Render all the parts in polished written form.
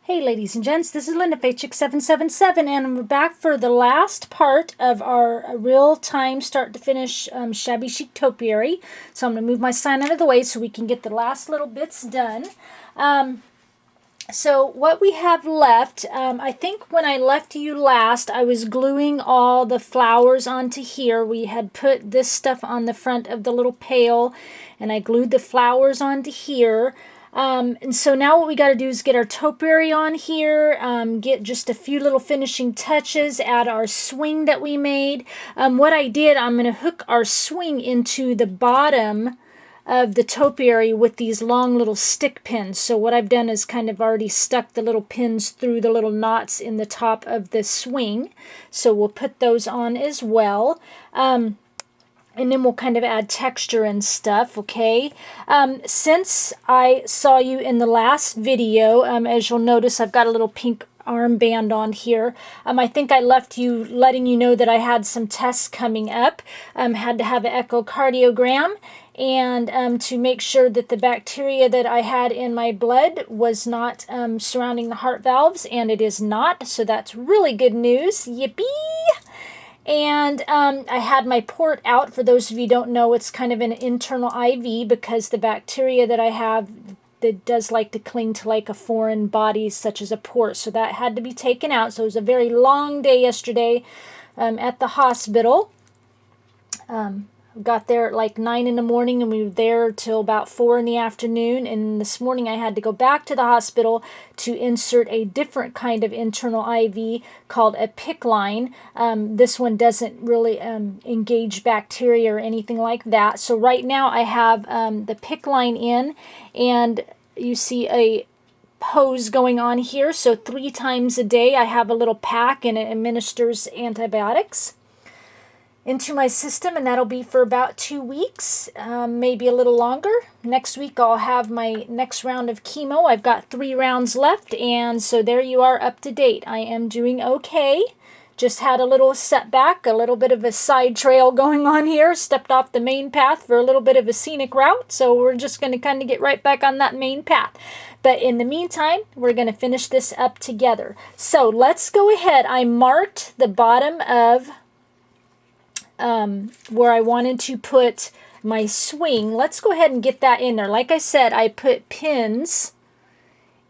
Hey ladies and gents, this is Linda Chic 777 and we're back for the last part of our real-time start-to-finish Shabby Chic Topiary. So I'm going to move my sign out of the way so we can get the last little bits done. So what we have left, I think when I left you last, I was gluing all the flowers onto here. We had put this stuff on the front of the little pail and I glued the flowers onto here. And so now what we got to do is get our topiary on here, get just a few little finishing touches, add our swing that we made. What I did, I'm going to hook our swing into the bottom of the topiary with these long little stick pins. So what I've done is kind of already stuck the little pins through the little knots in the top of the swing. So we'll put those on as well. And then we'll kind of add texture and stuff, okay? Since I saw you in the last video, as you'll notice, I've got a little pink armband on here. I think I left you letting you know that I had some tests coming up. Had to have an echocardiogram and to make sure that the bacteria that I had in my blood was not surrounding the heart valves, and it is not, so that's really good news. Yippee! And I had my port out. For those of you who don't know, it's kind of an internal IV because the bacteria that I have that does like to cling to like a foreign body such as a port. So that had to be taken out. So it was a very long day yesterday at the hospital. Got there at like 9 in the morning and we were there till about 4 in the afternoon, and this morning I had to go back to the hospital to insert a different kind of internal IV called a PICC line. This one doesn't really engage bacteria or anything like that. So right now I have the PICC line in, and you see a hose going on here. So 3 times a day I have a little pack and it administers antibiotics into my system, and that'll be for about 2 weeks, maybe a little longer. Next week I'll have my next round of chemo. I've got 3 rounds left, and so there you are, up to date. I am doing okay. Just had a little setback, a little bit of a side trail going on here. Stepped off the main path for a little bit of a scenic route, so we're just going to kind of get right back on that main path. But in the meantime, we're going to finish this up together. So let's go ahead. I marked the bottom of where I wanted to put my swing. Let's go ahead and get that in there. Like I said, I put pins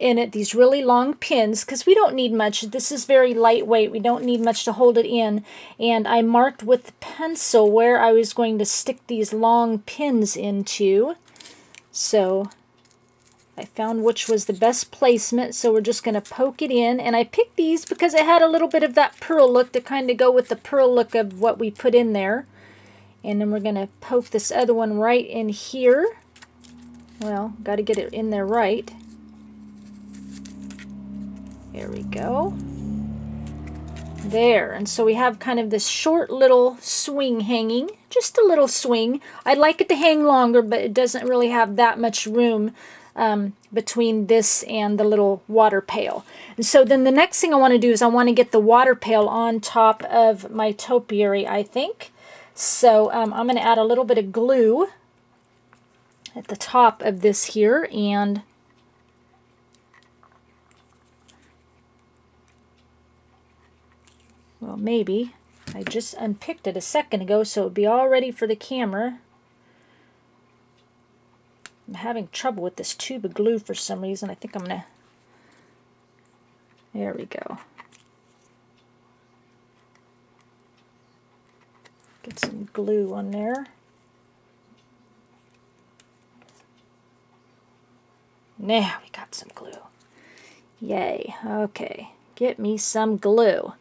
in it, these really long pins, because we don't need much. This is very lightweight. We don't need much to hold it in. And I marked with pencil where I was going to stick these long pins into. So I found which was the best placement, so we're just going to poke it in. And I picked these because it had a little bit of that pearl look to kind of go with the pearl look of what we put in there. And then we're going to poke this other one right in here. Well, got to get it in there right. There we go. There. And so we have kind of this short little swing hanging. Just a little swing. I'd like it to hang longer, but it doesn't really have that much room between this and the little water pail. And so then the next thing I want to do is I want to get the water pail on top of my topiary, I think. So I'm going to add a little bit of glue at the top of this here, and well, maybe I just unpicked it a second ago, so it would be all ready for the camera. I'm having trouble with this tube of glue for some reason. I think I'm going to... There we go. Get some glue on there. Now we got some glue. Yay. Okay. Get me some glue.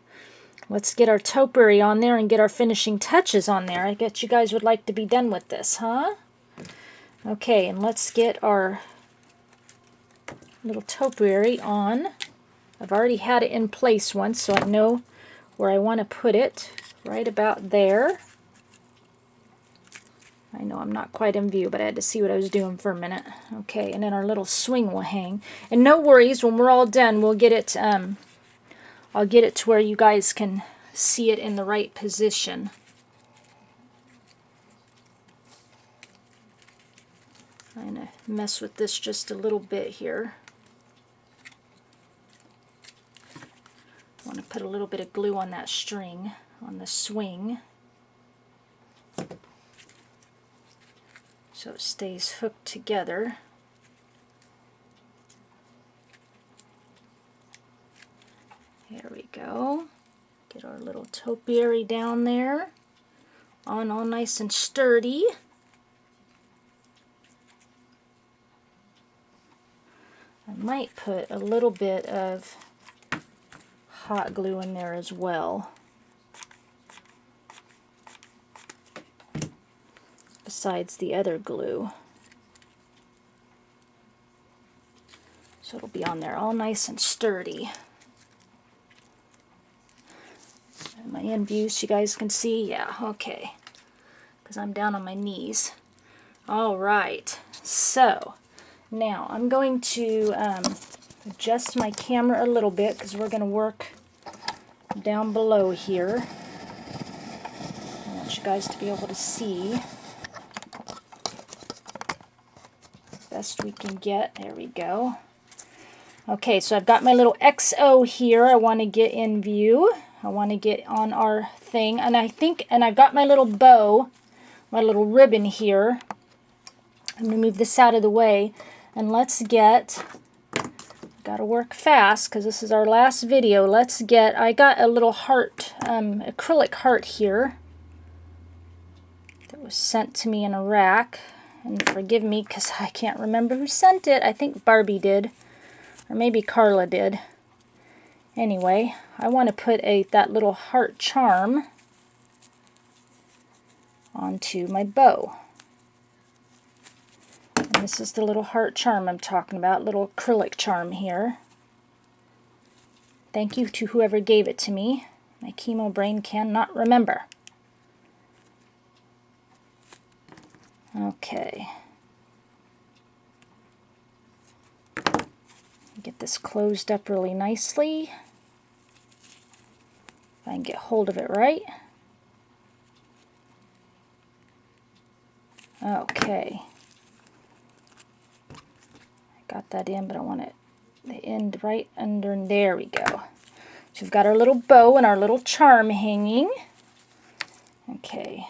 Let's get our topiary on there and get our finishing touches on there. I guess you guys would like to be done with this, huh? Okay, and let's get our little topiary on. I've already had it in place once, so I know where I want to put it. Right about there. I know I'm not quite in view, but I had to see what I was doing for a minute. Okay, and then our little swing will hang. And no worries, when we're all done, we'll get it, I'll get it to where you guys can see it in the right position. I'm going to mess with this just a little bit here. put a little bit of glue on that string, on the swing, so it stays hooked together. There we go. Get our little topiary down there, on all nice and sturdy. I might put a little bit of hot glue in there as well, besides the other glue. So it'll be on there all nice and sturdy. Am I in view so you guys can see? Yeah, okay. Because I'm down on my knees. All right, so now I'm going to adjust my camera a little bit because we're going to work down below here. I want you guys to be able to see best we can get. There we go. Okay, so I've got my little XO here. I want to get in view. I want to get on our thing, and I've got my little bow, my little ribbon here. I'm going to move this out of the way, and let's get, got to work fast because this is our last video. I got a little heart, acrylic heart here that was sent to me in a rack, and forgive me because I can't remember who sent it. I think Barbie did, or maybe Carla did. Anyway, I want to put that little heart charm onto my bow. And this is the little heart charm I'm talking about, little acrylic charm here. Thank you to whoever gave it to me. My chemo brain cannot remember. Okay. Get this closed up really nicely. If I can get hold of it right. Okay. I got that in, but I want it the end right under. There we go. So we've got our little bow and our little charm hanging. Okay.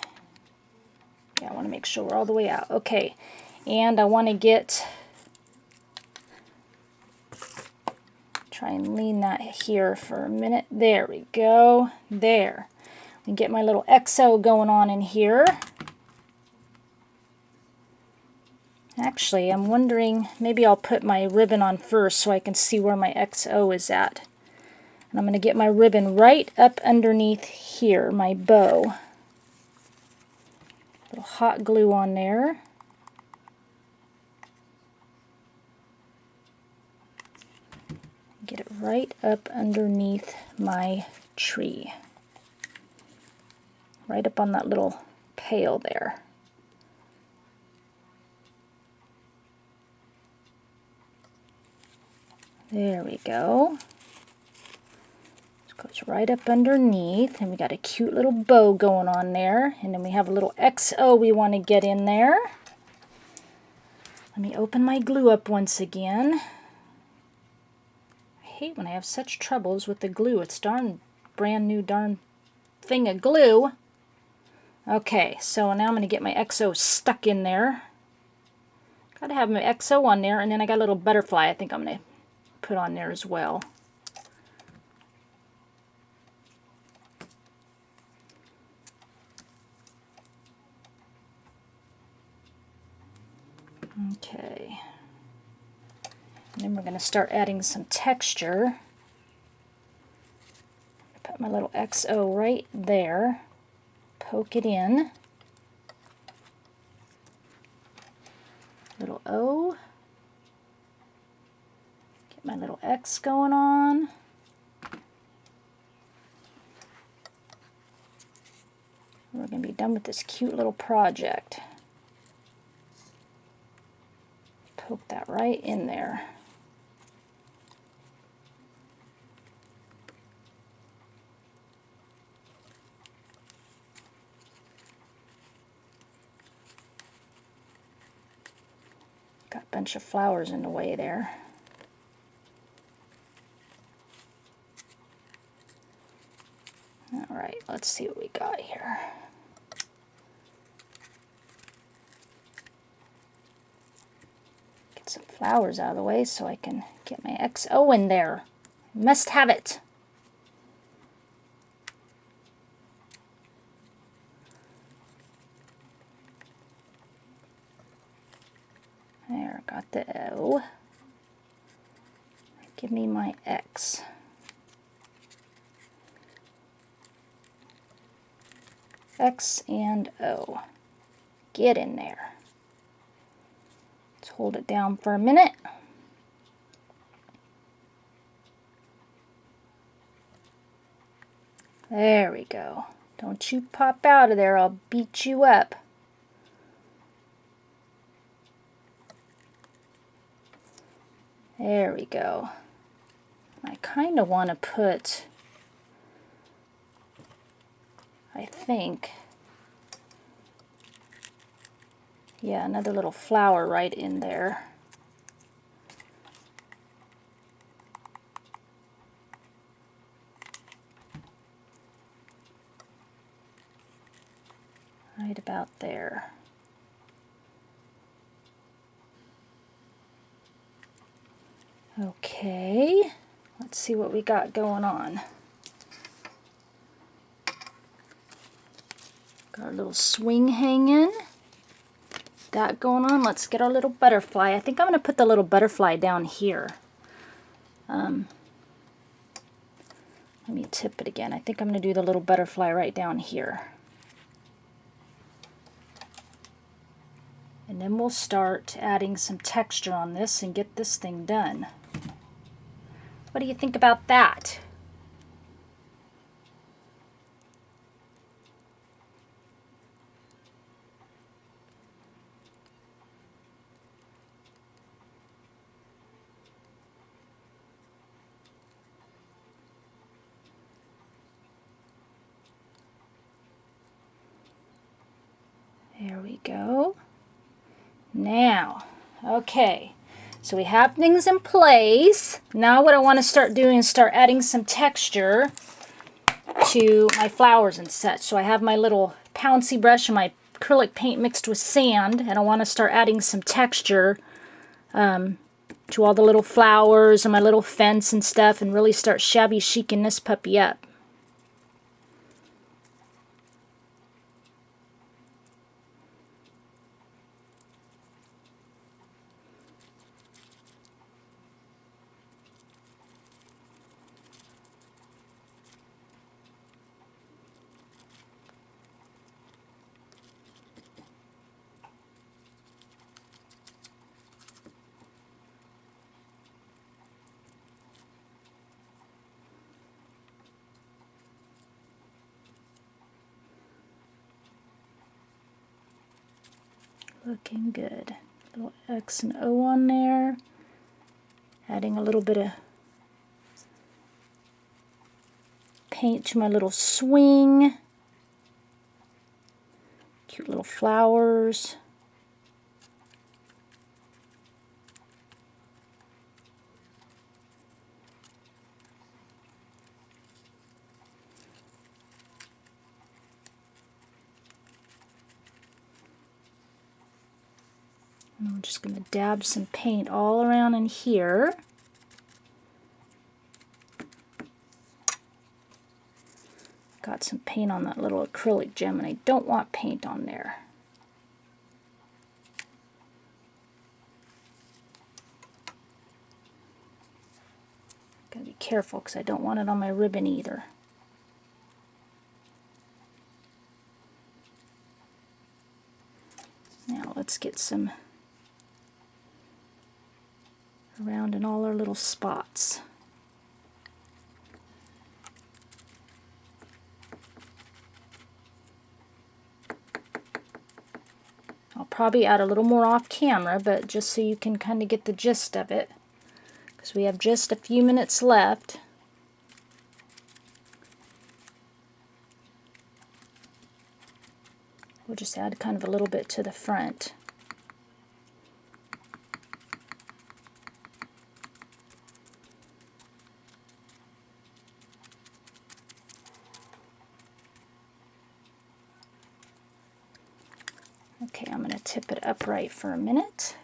Yeah, I want to make sure we're all the way out. Okay. And I want to try and lean that here for a minute. There we go. There. And get my little XO going on in here. Actually, I'm wondering, maybe I'll put my ribbon on first so I can see where my XO is at. And I'm going to get my ribbon right up underneath here, my bow. A little hot glue on there. Get it right up underneath my tree. Right up on that little pail there. There we go. This goes right up underneath, and we got a cute little bow going on there. And then we have a little XO we want to get in there. Let me open my glue up once again. I hate when I have such troubles with the glue. It's brand new thing of glue. Okay, so now I'm going to get my XO stuck in there. Got to have my XO on there, and then I got a little butterfly I think I'm going to put on there as well. Okay. And then we're going to start adding some texture. Put my little XO right there. Poke it in. Little O. Get my little X going on. We're going to be done with this cute little project. Poke that right in there. Got a bunch of flowers in the way there. All right, let's see what we got here. Get some flowers out of the way so I can get my XO in there. Must have it. There, got the O. Give me my X. X and O. Get in there. Let's hold it down for a minute. There we go. Don't you pop out of there, I'll beat you up. There we go. I kind of want to put, I think, yeah, another little flower right in there. Right about there. Okay, let's see what we got going on. Got our little swing hanging. That going on. Let's get our little butterfly. I think I'm going to put the little butterfly down here. Let me tip it again. I think I'm going to do the little butterfly right down here. And then we'll start adding some texture on this and get this thing done. What do you think about that? There we go. Now, okay, so we have things in place. Now what I want to start doing is start adding some texture to my flowers and such. So I have my little pouncy brush and my acrylic paint mixed with sand, and I want to start adding some texture to all the little flowers and my little fence and stuff, and really start shabby chicing this puppy up. Looking good. Little X and O on there. Adding a little bit of paint to my little swing. Cute little flowers. And I'm just going to dab some paint all around in here. Got some paint on that little acrylic gem, and I don't want paint on there. Gotta be careful because I don't want it on my ribbon either. Now let's get some around in all our little spots. I'll probably add a little more off camera, but just so you can kind of get the gist of it, because we have just a few minutes left. We'll just add kind of a little bit to the front. Okay, I'm going to tip it upright for a minute.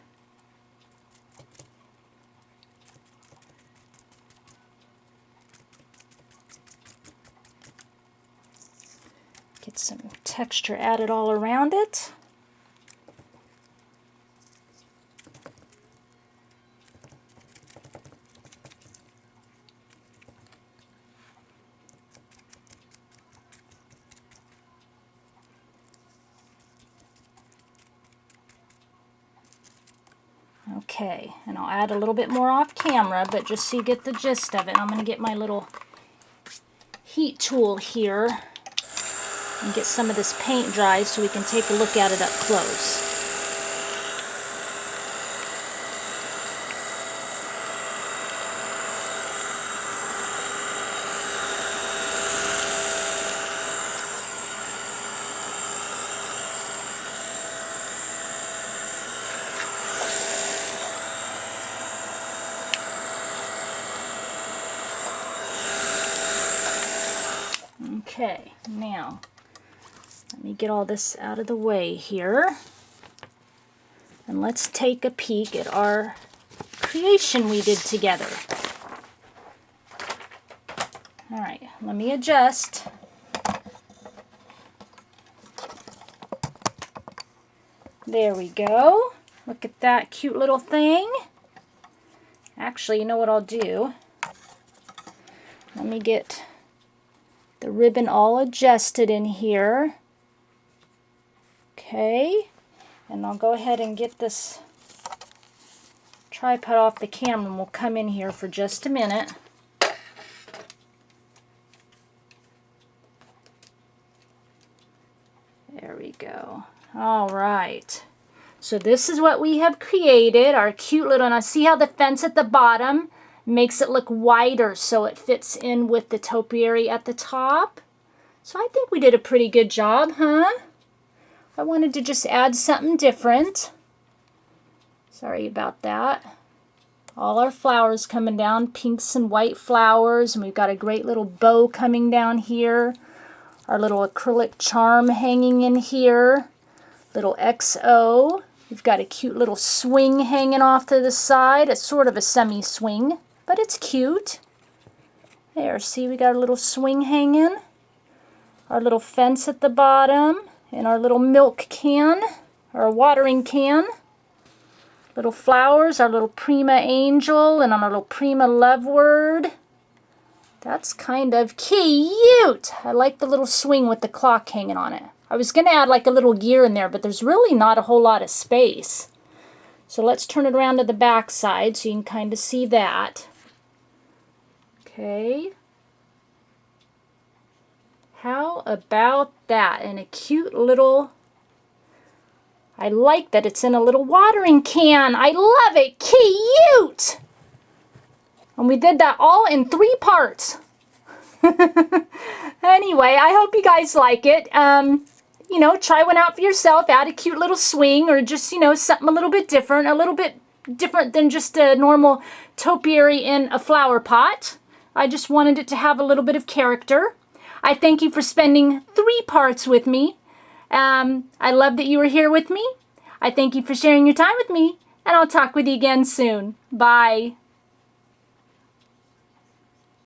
Get some texture added all around it. Okay, and I'll add a little bit more off camera, but just so you get the gist of it, I'm going to get my little heat tool here and get some of this paint dry so we can take a look at it up close. Okay, now let me get all this out of the way here, and let's take a peek at our creation we did together. All right, let me adjust. There we go. Look at that cute little thing. Actually, you know what I'll do? Let me get the ribbon all adjusted in here. Okay, and I'll go ahead and get this tripod off the camera and we'll come in here for just a minute. There we go. All right. So this is what we have created, our cute little, and I see how the fence at the bottom makes it look wider so it fits in with the topiary at the top. So I think we did a pretty good job, huh? I wanted to just add something different. Sorry about that. All our flowers coming down, pinks and white flowers, and we've got a great little bow coming down here. Our little acrylic charm hanging in here. Little XO. We've got a cute little swing hanging off to the side. It's sort of a semi-swing, but it's cute. There, see, we got a little swing hanging. Our little fence at the bottom, and our little milk can, or watering can. Little flowers, our little Prima Angel, and our little Prima Love Word. That's kind of cute. I like the little swing with the clock hanging on it. I was going to add like a little gear in there, but there's really not a whole lot of space. So let's turn it around to the back side so you can kind of see that. Okay. How about that? And a cute little, I like that it's in a little watering can. I love it. Cute! And we did that all in 3 parts. Anyway, I hope you guys like it. You know, try one out for yourself. Add a cute little swing, or just, you know, something a little bit different than just a normal topiary in a flower pot. I just wanted it to have a little bit of character. I thank you for spending 3 parts with me. I love that you were here with me. I thank you for sharing your time with me, and I'll talk with you again soon. Bye.